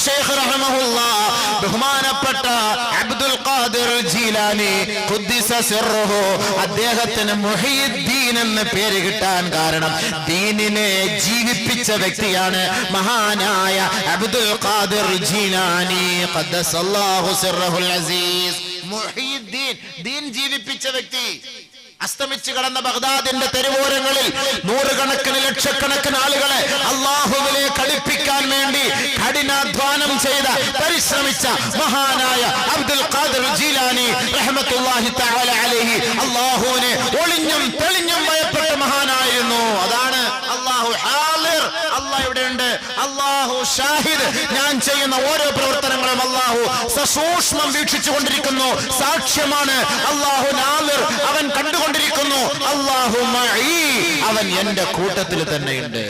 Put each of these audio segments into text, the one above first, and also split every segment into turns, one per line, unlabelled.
Sheikh റഹ്മഹുല്ലാഹ് ബഹുമാനപ്പെട്ട അബ്ദുൽ ഖാദിർ ജീലാനി ഖുദ്ദിസ സിർറുഹു അദ്ദേഹത്തിന് മുഹയ്യിദ്ദീൻ എന്ന പേര് കിട്ടാൻ കാരണം ദീനിനെ ജീവിപ്പിച്ച വ്യക്തിയാണ് മഹാനായ അബ്ദുൽ ഖാദിർ ജീലാനി ഖദ്ദസല്ലാഹു സിർറുൽ അസീസ്. മുഹയ്യിദ്ദീൻ, ദീൻ ജീവിപ്പിച്ച വ്യക്തി. അസ്തമിച്ചു കടന്ന ബഗ്ദാദിന്റെ തെരുവോരങ്ങളിൽ നൂറുകണക്കിന് ലക്ഷക്കണക്കിന് ആളുകളെ അല്ലാഹുവിലേക്ക് അടുപ്പിക്കാൻ വേണ്ടി കഠിനാധ്വാനം ചെയ്ത പരിശ്രമിച്ച മഹാനായ അബ്ദുൽ ഖാദിർ ജീലാനി റഹ്മത്തുള്ളാഹി തആല അലൈഹി അല്ലാഹുവിനെ ഒളിഞ്ഞും തെളിഞ്ഞും ഭയപ്പെട്ട മഹാനായിരുന്നു. അതാണ് അല്ലാഹു ഹാളിർ, അല്ലാഹു ഇവിടെയുണ്ട്, അല്ലാഹു ഷാഹിദ്. ഞാൻ ചെയ്യുന്ന ഓരോ പ്രവർത്തനങ്ങളും അല്ലാഹു സസൂക്ഷ്മം വീക്ഷിച്ചു കൊണ്ടിരിക്കുന്നു, സാക്ഷ്യമാണ്. അല്ലാഹു നാളിർ, അവൻ കണ്ടുകൊണ്ടിരിക്കുന്നു. അല്ലാഹു മഈ, അവൻ എന്റെ കൂട്ടത്തിൽ തന്നെയുണ്ട്.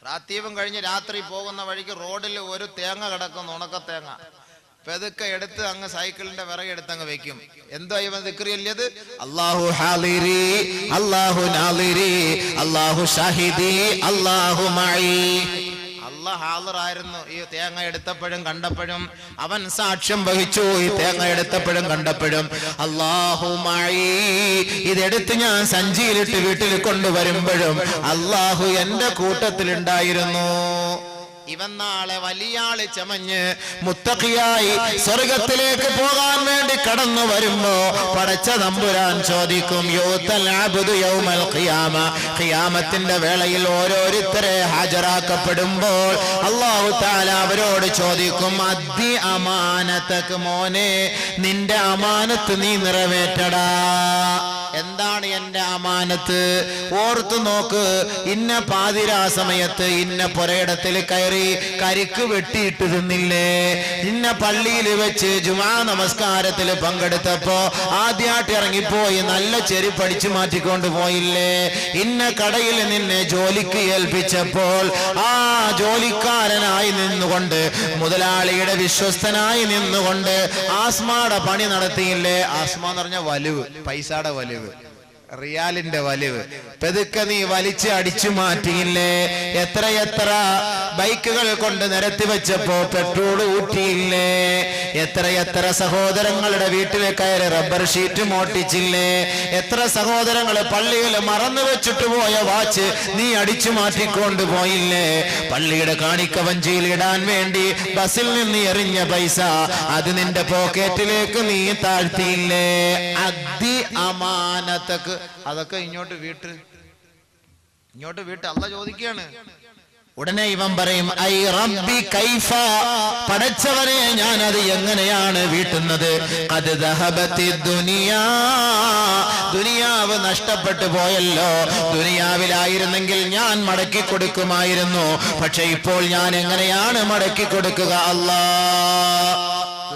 റാത്തീവും കഴിഞ്ഞ് രാത്രി പോകുന്ന വഴിക്ക് റോഡിൽ ഒരു തേങ്ങ കിടക്കുന്നു, ഉണക്കത്തേങ്ങ. പെതുക്കെ എടുത്ത് അങ്ങ് സൈക്കിളിന്റെ വിറകെടുത്ത് അങ്ങ് വെക്കും. എന്തോ ഇവൻ ദിക്റിയല്ലത്? അല്ലാഹു ഹാളിരി, അല്ലാഹു നാളിരി, അല്ലാഹു ഷാഹിദി, അല്ലാഹു മഈ. അല്ലാഹു ഹാളിറായിരുന്നു ഈ തേങ്ങ എടുത്തപ്പോഴും കണ്ടപ്പോഴും. അവൻ സാക്ഷ്യം വഹിച്ചു ഈ തേങ്ങ എടുത്തപ്പോഴും കണ്ടപ്പോഴും. അല്ലാഹു മഈ, ഇതെടുത്ത് ഞാൻ സഞ്ചിയിലിട്ട് വീട്ടിൽ കൊണ്ടുവരുമ്പോഴും അല്ലാഹു എന്റെ കൂട്ടത്തിലുണ്ടായിരുന്നു. ഇവൻ നാളെ വലിയാള് ചമഞ്ഞ് മുത്തഖിയായി സ്വർഗത്തിലേക്ക് പോകാൻ വേണ്ടി കടന്നു വരുമ്പോ പടച്ച തമ്പുരാൻ ചോദിക്കും, യൂതൽ അബ്ദു യൗമൽ ഖിയാമ, ഖിയാമത്തിന്റെ വേളയിൽ ഓരോരുത്തരെ ഹാജരാക്കപ്പെടുമ്പോൾ അല്ലാഹു തആല അവരോട് ചോദിക്കും, അദ്ദി അമാനതക, മോനെ നിന്റെ അമാനത്ത് നീ നിറവേറ്റടാ. എന്താണ് എന്റെ അമാനത്ത്? ഓർത്തു നോക്ക്. ഇന്ന പാതിരാ സമയത്ത് ഇന്ന പുരയിടത്തിൽ കയറി കരിക്ക് വെട്ടിയിട്ട് തിന്നില്ലേ? ഇന്ന പള്ളിയിൽ വെച്ച് ജുമാ നമസ്കാരത്തിൽ പങ്കെടുത്തപ്പോ ആദ്യമായിട്ട് ഇറങ്ങിപ്പോയി നല്ല ചെരുപ്പടിച്ചു മാറ്റിക്കൊണ്ട് പോയില്ലേ? ഇന്ന കടയിൽ നിന്നെ ജോലിക്ക് ഏൽപ്പിച്ചപ്പോൾ ആ ജോലിക്കാരനായി നിന്നുകൊണ്ട്, മുതലാളിയുടെ വിശ്വസ്തനായി നിന്നുകൊണ്ട് ആസ്മയുടെ പണി നടത്തിയില്ലേ? ആസ്മ എന്ന് പറഞ്ഞ വലുവ്, പൈസയുടെ വലുവ്, റിയാലിന്റെ വലിവ്. പെതുക്കെ നീ വലിച്ച് അടിച്ചു മാറ്റിയില്ലേ? എത്രയെത്ര ബൈക്കുകൾ കൊണ്ട് നിരത്തി വെച്ചപ്പോ പെട്രോൾ ഊറ്റിയില്ലേ? എത്രയെത്ര സഹോദരങ്ങളുടെ വീട്ടിൽ കയറി റബ്ബർ ഷീറ്റ് മോട്ടിച്ചില്ലേ? എത്ര സഹോദരങ്ങൾ പള്ളിയിൽ മറന്നു വെച്ചിട്ട് പോയ വാച്ച് നീ അടിച്ചു മാറ്റിക്കൊണ്ട് പോയില്ലേ? പള്ളിയുടെ കാണിക്ക വഞ്ചിയിൽ ഇടാൻ വേണ്ടി ബസ്സിൽ നിന്ന് എറിഞ്ഞ പൈസ അത് നിന്റെ പോക്കറ്റിലേക്ക് നീ താഴ്ത്തിയില്ലേ? അദ്ദി അമാനതക, അതൊക്കെ ഇങ്ങോട്ട് വീട്ട്, ഇങ്ങോട്ട് വീട്ട്. അല്ലാഹു ചോദിക്കുകയാണ്. ഉടനെ ഇവൻ പറയും, ഐ റബ്ബി കൈഫ, പടച്ചവനെ ഞാൻ അത് എങ്ങനെയാണ് വീട്ടുന്നത്? ഖദ് ദഹബത്തി ദുനിയാ, ദുനിയാവ് നഷ്ടപ്പെട്ടു പോയല്ലോ. ദുനിയാവിലായിരുന്നെങ്കിൽ ഞാൻ മടക്കി കൊടുക്കുമായിരുന്നു, പക്ഷെ ഇപ്പോൾ ഞാൻ എങ്ങനെയാണ് മടക്കി കൊടുക്കുക? അല്ലാഹ്,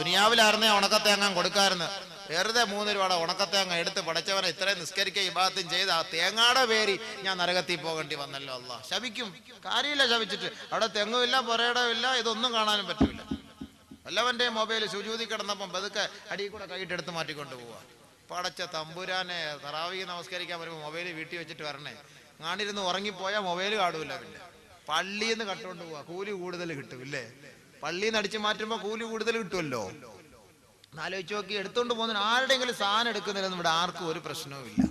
ദുനിയാവിലായിരുന്നേ ഉണക്കത്തേങ്ങാൻ കൊടുക്കാറുണ്ട്. വെറുതെ 3 രൂപയുടെ ഉണക്കത്തേങ്ങ എടുത്ത് പടച്ചവനെ ഇത്രയും നിസ്കരിക്കുക ഇബാദത്തും ചെയ്ത് ആ തേങ്ങാടെ പേരി ഞാൻ നരകത്തിൽ പോകേണ്ടി വന്നല്ലോ. അല്ലാഹ് ശപിക്കും. കാര്യമില്ല ശപിച്ചിട്ട്. അവിടെ തെങ്ങുമില്ല, പുരയിടമില്ല, ഇതൊന്നും കാണാനും പറ്റൂല. വല്ലവന്റെ മൊബൈൽ സുജൂതി കിടന്നപ്പം പതുക്കെ അടിയിൽ കൂടെ കൈയിട്ടെടുത്ത് മാറ്റിക്കൊണ്ട് പോവാ. പടച്ച തമ്പുരാനെ, തറാവീഹ് നമസ്കരിക്കാൻ വരുമ്പോൾ മൊബൈൽ വീട്ടിൽ വെച്ചിട്ട് വരണേ. കാണിരുന്ന് ഉറങ്ങിപ്പോയാൽ മൊബൈൽ കാണൂല. പിന്നെ പള്ളിയിൽ നിന്ന് കട്ടുകൊണ്ട് പോവാ, കൂലി കൂടുതൽ കിട്ടും ഇല്ലേ? പള്ളിയിൽ നിന്ന് അടിച്ചു മാറ്റുമ്പോ കൂലി കൂടുതൽ കിട്ടുമല്ലോ. ആലോചിച്ച് നോക്കി. എടുത്തോണ്ട് പോകുന്ന ആരുടെയെങ്കിലും സാധനം എടുക്കുന്നില്ലെന്ന് ഇവിടെ ആർക്കും ഒരു പ്രശ്നവുമില്ല,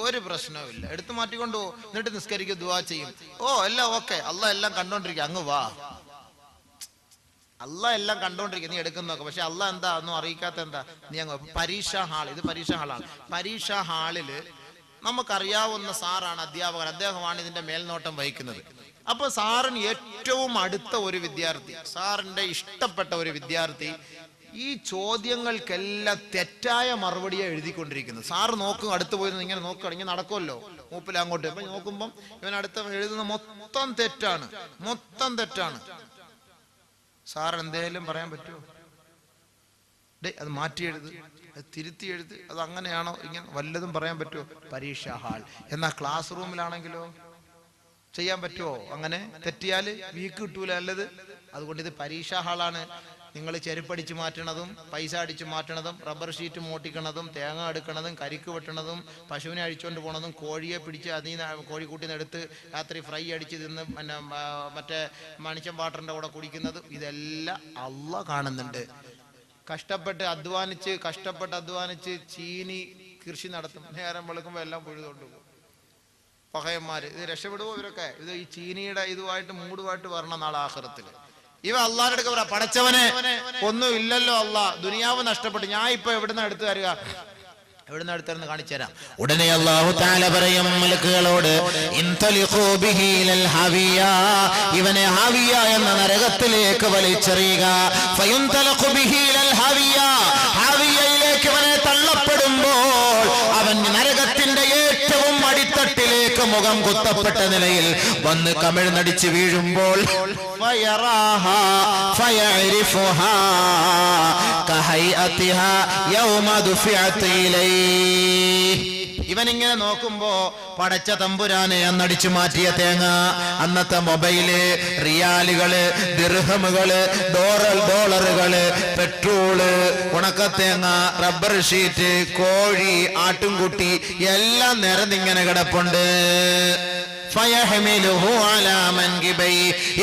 ഒരു പ്രശ്നവുമില്ല. എടുത്തു മാറ്റിക്കൊണ്ട് പോകും, എന്നിട്ട് നിസ്കരിക്കും, ദുആ ചെയ്യും. ഓ എല്ലാം ഓക്കെ, അല്ലാഹ് എല്ലാം കണ്ടോണ്ടിരിക്കുക, അങ്ങ് വാ. അല്ലാഹ് എല്ലാം കണ്ടോണ്ടിരിക്കുക, നീ എടുക്കുന്നൊക്കെ. പക്ഷെ അല്ലാഹ് എന്താ ഒന്നും അറിയിക്കാത്ത എന്താ? നീ അങ്ങ് പരീക്ഷാ ഹാൾ, ഇത് പരീക്ഷാ ഹാളാണ്. പരീക്ഷാ ഹാളില് നമുക്കറിയാവുന്ന സാറാണ് അധ്യാപകൻ, അദ്ദേഹമാണ് ഇതിന്റെ മേൽനോട്ടം വഹിക്കുന്നത്. അപ്പൊ സാറിന് ഏറ്റവും അടുത്ത ഒരു വിദ്യാർത്ഥി, സാറിന്റെ ഇഷ്ടപ്പെട്ട ഒരു വിദ്യാർത്ഥി ഈ ചോദ്യങ്ങൾക്കെല്ലാം തെറ്റായ മറുപടിയെ എഴുതിക്കൊണ്ടിരിക്കുന്നത്. സാറ് നോക്കും, അടുത്ത് പോയി ഇങ്ങനെ നോക്കുകയാണെങ്കിൽ നടക്കുമല്ലോ, മൂപ്പിൽ അങ്ങോട്ട്. അപ്പൊ നോക്കുമ്പം ഇവൻ അടുത്ത് എഴുതുന്ന മൊത്തം തെറ്റാണ്, മൊത്തം തെറ്റാണ്. സാർ എന്തേലും പറയാൻ പറ്റുമോ? അത് മാറ്റി എഴുത്, അത് തിരുത്തി എഴുത്, അത് അങ്ങനെയാണോ ഇങ്ങനെ വല്ലതും പറയാൻ പറ്റുമോ? പരീക്ഷാ ഹാൾ. എന്നാ ക്ലാസ് റൂമിലാണെങ്കിലോ ചെയ്യാൻ പറ്റുമോ? അങ്ങനെ തെറ്റിയാല് വീക്ക് കിട്ടൂല. അല്ലത് അതുകൊണ്ട് ഇത് പരീക്ഷാ ഹാളാണ്. നിങ്ങൾ ചെരുപ്പടിച്ച് മാറ്റണതും പൈസ അടിച്ച് മാറ്റണതും റബ്ബർ ഷീറ്റ് മോട്ടിക്കണതും തേങ്ങ എടുക്കണതും കരിക്ക് വെട്ടണതും പശുവിനെ അഴിച്ചുകൊണ്ട് പോണതും കോഴിയെ പിടിച്ച് അതിൽ നിന്ന് കോഴിക്കൂട്ടിൽ നിന്ന് എടുത്ത് രാത്രി ഫ്രൈ അടിച്ച് തിന്ന് പിന്നെ മറ്റേ മണിച്ചം വാട്ടറിൻ്റെ കൂടെ കുടിക്കുന്നതും ഇതെല്ലാം അള്ളാഹ് കാണുന്നുണ്ട്. കഷ്ടപ്പെട്ട് അധ്വാനിച്ച് ചീനി കൃഷി നടത്തും. നേരം വെളുക്കുമ്പോൾ എല്ലാം പൊഴുതുകൊണ്ട് പോകും. പകയന്മാര് ഇത് രക്ഷപ്പെടുവോ? ഇവരൊക്കെ ഇത് ഈ ചീനിയുടെ ഇതുമായിട്ട് മൂടുമായിട്ട് വരണം നാളെ ആഖിറത്തിൽ. ഇവ അള്ളാഹിന്റെ അടുക്ക പറ, പടച്ചവനെ ഒന്നും ഇല്ലല്ലോ അള്ളാഹ്, ദുനിയാവ് നഷ്ടപ്പെട്ടു, ഞാൻ ഇപ്പൊ എവിടുന്ന് എടുത്തു തരിക, എവിടുന്ന് എടുത്തെന്ന് കാണിച്ചു തരാം.
ഉടനെ അല്ലാഹു തആല പറയും മലക്കുകളോട്, ഇൻതലിഖൂ ബിഹി ഇലൽ ഹാവിയ, ഇവനെ ഹാവിയ എന്ന നരകത്തിലേക്ക് വലിച്ചെറിയുക. ഫയുൻതലഖു ബിഹി ഇലൽ ഹാവിയ, ഹാവിയയിലേക്ക് ഇവനെ തള്ളപ്പെടുമ്പോൾ അവൻ നരകത്തിന്റെ ഏറ്റവും അടിത്തട്ടിലേക്ക് മുഖം കുത്തപ്പെട്ട നിലയിൽ വന്ന് കമിഴ്ന്നടിച്ച് വീഴുമ്പോൾ ഫയറാഹാ ഫയഅരിഫുഹാ കഹൈഅതിഹാ യൗമ ദുഫിഅത ഇലൈഹി.
ഇവനിങ്ങനെ നോക്കുമ്പോ
പടച്ച തമ്പുരാനെ അന്നടിച്ചു മാറ്റിയ തേങ്ങ, അന്നത്തെ മൊബൈല്, റിയാലുകള്, ദിർഹമുകള്, ഡോളറുകള്, പെട്രോള്, ഉണക്കത്തേങ്ങ, റബ്ബർ ഷീറ്റ്, കോഴി, ആട്ടുംകുട്ടി എല്ലാം നിരന്നിങ്ങനെ കിടപ്പുണ്ട്.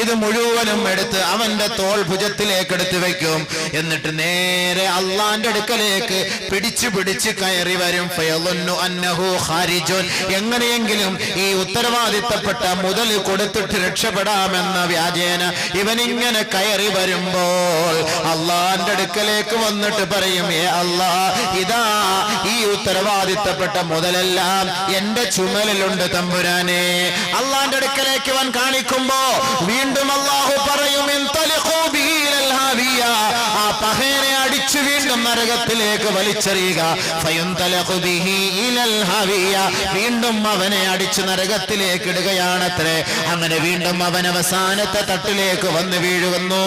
ഇത് മുഴുവനും എടുത്ത് അവന്റെ തോൾ ഭുജത്തിലേക്ക് എടുത്തു വെക്കും. എന്നിട്ട് നേരെ അള്ളാന്റെ അടുക്കലേക്ക് പിടിച്ച് കയറി വരും. എങ്ങനെയെങ്കിലും ഈ ഉത്തരവാദിത്തപ്പെട്ട മുതൽ കൊടുത്തിട്ട് രക്ഷപ്പെടാമെന്ന വ്യാജേന ഇവനിങ്ങനെ കയറി വരുമ്പോൾ അള്ളാന്റെ അടുക്കലേക്ക് വന്നിട്ട് പറയും, ഏ അല്ലാ, ഇതാ ഈ ഉത്തരവാദിത്തപ്പെട്ട മുതലെല്ലാം എന്റെ ചുമലിലുണ്ട് തമ്പുരാനെ. അള്ളാന്റെ അടുക്കലേക്ക് അവൻ കാണിക്കുമ്പോ വീണ്ടും അള്ളാഹു പറയും, ഇൻതലിഖൂ ബിഹി ഇലൽ ഹാവിയ, ആ പഹേനെ അടിച്ചു വീണ്ടും നരകത്തിലേക്ക് വലിച്ചെറിയുക. ഫയുൻതലിഖൂ ബിഹി ഇലൽ ഹാവിയ, വീണ്ടും അവനെ അടിച്ചു നരകത്തിലേക്ക് ഇടുകയാണത്രേ. അങ്ങനെ വീണ്ടും അവൻ അവസാനത്തെ തട്ടിലേക്ക് വന്ന് വീഴുന്നു.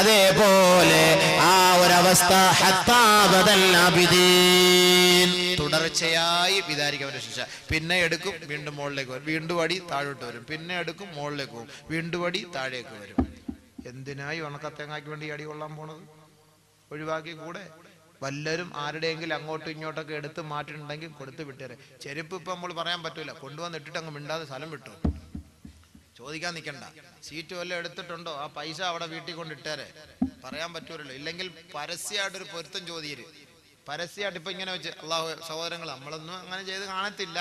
അതേപോലെ ആ ഒരവസ്ഥ ഹത്താ ബദൽ അബിദീൻ,
തുടർച്ചയായി വിചാരിക്കും അവന്റെ ശിക്ഷ. പിന്നെ എടുക്കും, വീണ്ടും മുകളിലേക്ക് വരും, വീണ്ടും അടി താഴോട്ട് വരും, പിന്നെ എടുക്കും, മുകളിലേക്ക് പോകും, വീണ്ടും അടി താഴേക്ക് വരും. എന്തിനായി ഉണക്കത്തേങ്ങാക്ക് വേണ്ടി അടി കൊള്ളാൻ പോണത്? ഒഴിവാക്കി കൂടെ. വല്ലരും ആരുടെയെങ്കിലും അങ്ങോട്ടും ഇങ്ങോട്ടൊക്കെ എടുത്ത് മാറ്റിട്ടുണ്ടെങ്കിൽ കൊടുത്ത് വിട്ടേരെ. ചെരുപ്പ് ഇപ്പൊ നമ്മൾ പറയാൻ പറ്റൂല, കൊണ്ടുവന്നിട്ടിട്ട് അങ്ങ് മിണ്ടാതെ സ്ഥലം വിട്ടു, ചോദിക്കാൻ നിൽക്കണ്ട. സീറ്റ് വല്ലതും എടുത്തിട്ടുണ്ടോ, ആ പൈസ അവിടെ വീട്ടിൽ കൊണ്ടിട്ടേരെ, പറയാൻ പറ്റൂലല്ലോ. ഇല്ലെങ്കിൽ പരസ്യമായിട്ടൊരു പൊരുത്തം ചോദ്യര്, പരസ്യമായിട്ട് ഇപ്പൊ ഇങ്ങനെ വെച്ച്, അള്ളാഹു സഹോദരങ്ങൾ, നമ്മളൊന്നും അങ്ങനെ ചെയ്ത് കാണത്തില്ല,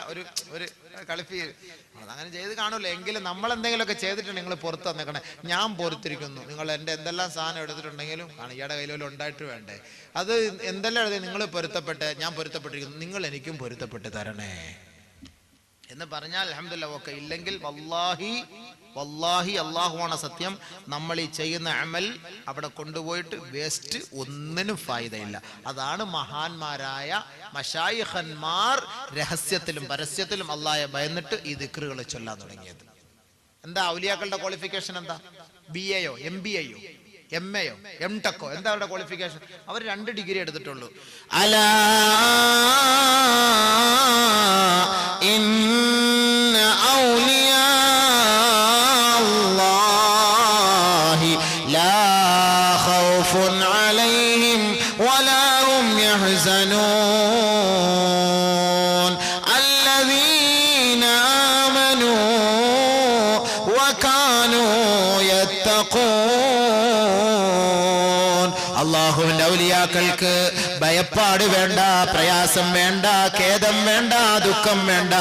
ഒരു കളിപ്പി അതങ്ങനെ ചെയ്ത് കാണൂല. എങ്കിലും നമ്മൾ എന്തെങ്കിലുമൊക്കെ ചെയ്തിട്ടുണ്ടെങ്കിൽ നിങ്ങൾ പുറത്ത് തന്നേക്കണേ. ഞാൻ പൊറത്തിരിക്കുന്നു, നിങ്ങൾ എൻ്റെ എന്തെല്ലാം സാധനം എടുത്തിട്ടുണ്ടെങ്കിലും കാണും, ഇയാളുടെ കയ്യിലും ഉണ്ടായിട്ട് വേണ്ടേ, അത് എന്തെല്ലാം എഴുതി, നിങ്ങൾ പൊരുത്തപ്പെട്ട്, ഞാൻ പൊരുത്തപ്പെട്ടിരിക്കുന്നു, നിങ്ങൾ എനിക്കും പൊരുത്തപ്പെട്ട് തരണേ എന്ന് പറഞ്ഞാൽ അൽഹംദുലില്ലാഹ് ഓക്കെ. ഇല്ലെങ്കിൽ വല്ലാഹി അല്ലാഹുവാണ് സത്യം, നമ്മൾ ഈ ചെയ്യുന്ന അമൽ അവിടെ കൊണ്ടുപോയിട്ട് വേസ്റ്റ്, ഒന്നിനും ഫായിദയില്ല. അതാണ് മഹാന്മാരായ മശായിഖന്മാർ രഹസ്യത്തിലും പരസ്യത്തിലും അല്ലാഹയെ ഭയന്നിട്ട് ഈ ദിക്റുകൾ ചൊല്ലാൻ തുടങ്ങിയത്. എന്താ ഔലിയാക്കളുടെ ക്വാളിഫിക്കേഷൻ? എന്താ? BA യോ MBA യോ MA യോ MTech എന്താ അവരുടെ ക്വാളിഫിക്കേഷൻ? അവർ 2 ഡിഗ്രി എടുത്തിട്ടുള്ളൂ.
അലാ ഇന്ന ഔലിയാ അല്ലാഹി ലാ ഖൗഫുൻ അലൈഹിം വലാ ഹും യഹ്സനൂൻ അല്ലദീന ആമനൂ വകാനൂ യത്തഖൂൻ. അല്ലാഹുവിന്റെ ഔലിയാക്കൾക്ക് ഭയപ്പാട് വേണ്ട, പ്രയാസം വേണ്ട, ഖേദം വേണ്ട, ദുഃഖം വേണ്ട,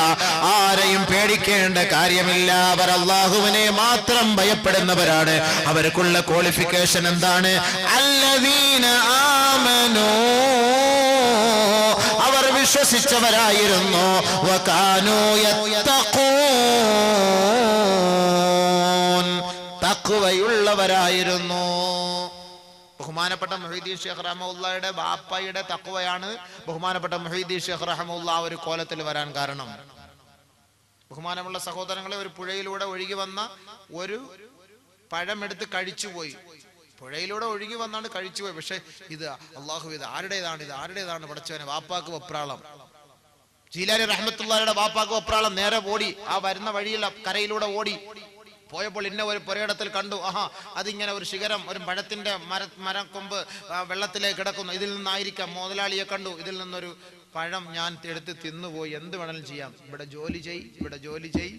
ആരെയും പേടിക്കേണ്ട കാര്യമില്ല. അവർ അല്ലാഹുവിനെ മാത്രം ഭയപ്പെടുന്നവരാണ്. അവർക്കുള്ള ക്വാളിഫിക്കേഷൻ എന്താണ്? അല്ലദീന ആമനൂ, അവർ വിശ്വസിച്ചവരായിരുന്നു. വകാനൂ യത്തഖൂൻ, തഖ്വയുള്ളവരായിരുന്നു. ബഹുമാനപ്പെട്ട മുഹീദ്ദീൻ ശൈഖ് റഹ്മത്തുള്ളാഹിയുടെ ബാപ്പയുടെ തഖ്വയാണ് ബഹുമാനപ്പെട്ട മുഹീദ്ദീൻ ശൈഖ് റഹ്മത്തുള്ളാഹി ഒരു കോലത്തിൽ വരാൻ കാരണം. ബഹുമാനമുള്ള സഹോദരങ്ങളെ, ഒരു പുഴയിലൂടെ ഒഴുകി വന്ന ഒരു പഴമെടുത്ത് കഴിച്ചുപോയി. പുഴയിലൂടെ ഒഴുകി വന്നാണ് കഴിച്ചുപോയി. പക്ഷെ ഇത് അള്ളാഹു, ഇത് ആരുടേതാണ് പടച്ചവനെ? വാപ്പാക്ക് വെപ്രാളം. ജീലാനി റഹ്മത്തുള്ളാഹിയുടെ വാപ്പാക്ക് വെപ്രാളം. നേരെ ഓടി, ആ വരുന്ന വഴിയിൽ കരയിലൂടെ ഓടി. പോയപ്പോൾ ഇന്ന ഒരു പുരയിടത്തിൽ കണ്ടു, ആഹാ അതിങ്ങനെ ഒരു ശിഖരം, ഒരു പഴത്തിന്റെ മരക്കൊമ്പ് വെള്ളത്തിലേക്ക് കിടക്കുന്നു, ഇതിൽ നിന്നായിരിക്കാം. മുതലാളിയെ കണ്ടു, ഇതിൽ നിന്നൊരു പഴം ഞാൻ എടുത്ത് തിന്നുപോയി, എന്ത് വേണമെങ്കിലും ചെയ്യാം, ഇവിടെ ജോലി ചെയ്, ഇവിടെ ജോലി ചെയ്.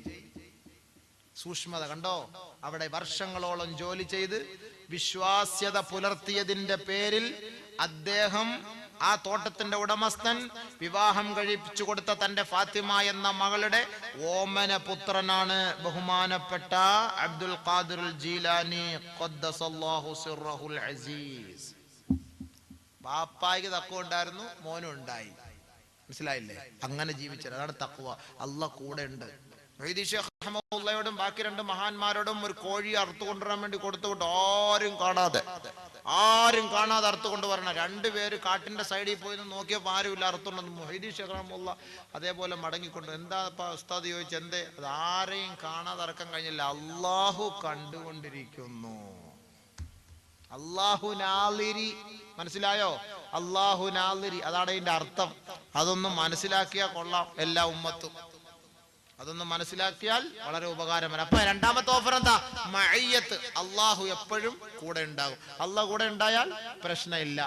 സൂക്ഷ്മത കണ്ടോ? അവിടെ വർഷങ്ങളോളം ജോലി ചെയ്ത് വിശ്വാസ്യത പുലർത്തിയതിന്റെ പേരിൽ അദ്ദേഹം, ആ തോട്ടത്തിന്റെ ഉടമസ്ഥൻ, വിവാഹം കഴിപ്പിച്ചു കൊടുത്ത തന്റെ ഫാത്തിമ എന്ന മകളുടെ ഓമന പുത്രനാണ് ബഹുമാനപ്പെട്ട അബ്ദുൽ ഖാദിർ ജീലാനി ഖദ്ദസല്ലാഹു സിർറഹുൽ അസീസ്. ബാപ്പായ്ക്ക് തഖ്വ ഉണ്ടായിരുന്നു, മോനും ഉണ്ടായി. മനസ്സിലായില്ലേ? അങ്ങനെ ജീവിച്ചത്, അതാണ് തഖ്വ. അല്ലാഹ് കൂടെ ഉണ്ട്. മൊഹീദ്ദീൻ ശൈഖ് റഹ്മത്തുള്ളാഹിയോടും ബാക്കി രണ്ട് മഹാന്മാരോടും ഒരു കോഴി അറുത്തു കൊണ്ടുവരാൻ വേണ്ടി കൊടുത്തുവിട്ട് ആരും കാണാതെ അറുത്തു കൊണ്ടുവരണം. രണ്ടുപേര് കാട്ടിന്റെ സൈഡിൽ പോയി നോക്കിയപ്പോൾ ആരുമില്ല, അറുത്തുണ്ടെന്ന്. മൊഹീദ്ദീൻ ശൈഖ് റഹ്മത്തുള്ളാഹി അതേപോലെ മടങ്ങിക്കൊണ്ട്, എന്താ ഉസ്താദ് ചോദിച്ചു, എന്തേ? അത് ആരെയും കാണാതെ അറക്കാൻ കഴിഞ്ഞില്ല, അള്ളാഹു കണ്ടുകൊണ്ടിരിക്കുന്നു. അള്ളാഹു നാളിരി, മനസ്സിലായോ? അള്ളാഹു നാളിരി, അതാണ് അതിന്റെ അർത്ഥം. അതൊന്നും മനസ്സിലാക്കിയാൽ കൊള്ളാം എല്ലാ ഉമ്മത്തും. അതൊന്നും മനസ്സിലാക്കിയാൽ വളരെ ഉപകാരമാണ്. അപ്പൊ രണ്ടാമത്തെ ഓഫർ എന്താ? മഅയ്യത്ത്. അള്ളാഹു എപ്പോഴും കൂടെ ഉണ്ടാകും. അള്ളാഹു കൂടെ ഉണ്ടായാൽ പ്രശ്നമില്ല.